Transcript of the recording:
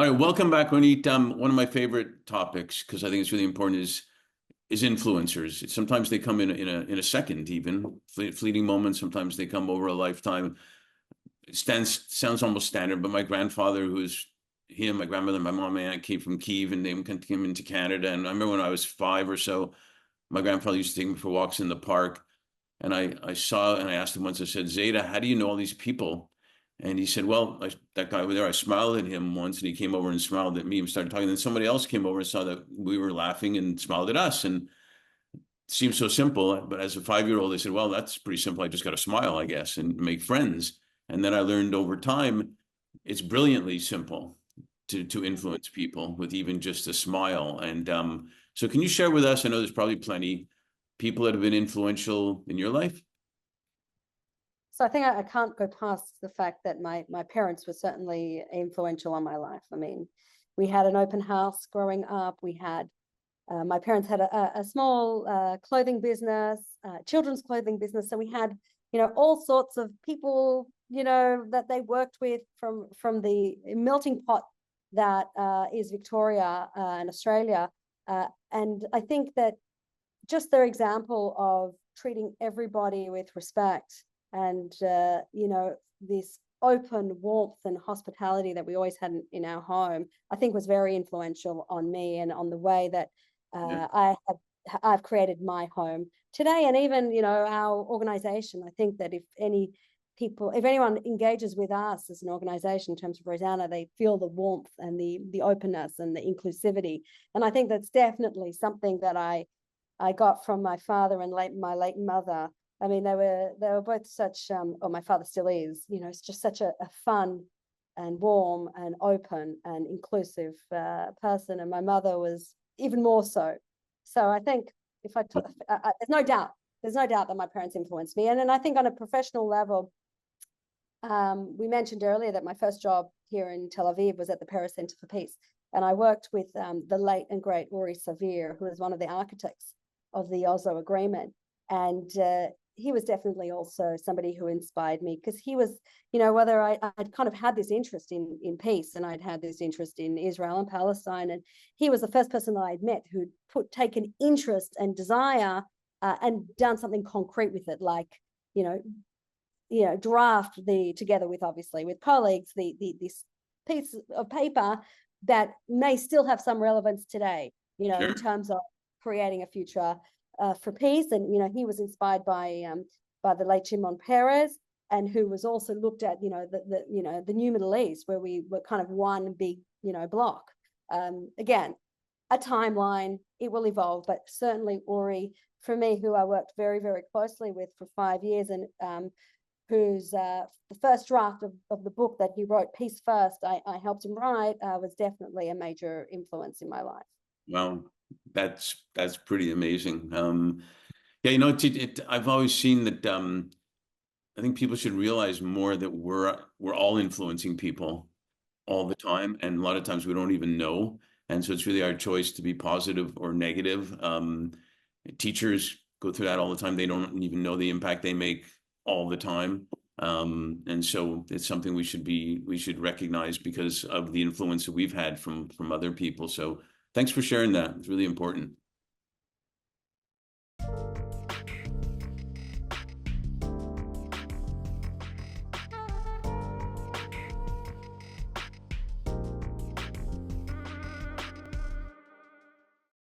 All right, welcome back, Ronit. One of my favorite topics, because I think it's really important, is influencers. Sometimes they come in a second, even fleeting moments. Sometimes they come over a lifetime. It sounds almost standard, but my grandfather, my grandmother, my mom, and aunt came from Kiev, and they came into Canada. And I remember when I was 5 or so, my grandfather used to take me for walks in the park, and I saw, and I asked him once. I said, "Zeta, how do you know all these people?" And he said, "Well, that guy over there, I smiled at him once, and he came over and smiled at me and started talking. Then somebody else came over and saw that we were laughing and smiled at us. And it seemed so simple, but as a 5-year-old, I said, well, that's pretty simple. I just got to smile, I guess, and make friends. And then I learned over time, it's brilliantly simple to influence people with even just a smile. And so can you share with us, I know there's probably plenty, people that have been influential in your life? So I think I can't go past the fact that my parents were certainly influential on my life. I mean, we had an open house growing up. We had my parents had a small clothing business, children's clothing business. So we had, all sorts of people, that they worked with from the melting pot that is Victoria and Australia. And I think that just their example of treating everybody with respect and this open warmth and hospitality that we always had in our home, I think was very influential on me and on the way that I've created my home today. And even our organization, I think that if anyone engages with us as an organization in terms of Rozana, they feel the warmth and the openness and the inclusivity. And I think that's definitely something that I got from my father and my late mother. I mean, they were both such, or my father still is, it's just such a fun and warm and open and inclusive person. And my mother was even more so. So I think there's no doubt that my parents influenced me. And then I think on a professional level, we mentioned earlier that my first job here in Tel Aviv was at the Paris Center for Peace. And I worked with the late and great Uri Savir, who was one of the architects of the Oslo Agreement. And he was definitely also somebody who inspired me, because he was, whether I'd kind of had this interest in peace, and I'd had this interest in Israel and Palestine. And he was the first person that I'd met who'd taken interest and desire and done something concrete with it, like, draft together with, obviously, with colleagues, this piece of paper that may still have some relevance today, Sure. in terms of creating a future for peace. And he was inspired by the late Shimon Peres, and who was also looked at the new Middle East, where we were kind of one big block. Again, a timeline, it will evolve, but certainly Uri, for me, who I worked very, very closely with for 5 years, and who's the first draft of the book that he wrote, Peace First, I helped him write, was definitely a major influence in my life. Well, that's pretty amazing. Yeah, I've always seen that. I think people should realize more that we're all influencing people all the time, and a lot of times we don't even know. And so it's really our choice to be positive or negative. Teachers go through that all the time. They don't even know the impact they make all the time. And so it's something we should recognize because of the influence that we've had from other people. So thanks for sharing that. It's really important.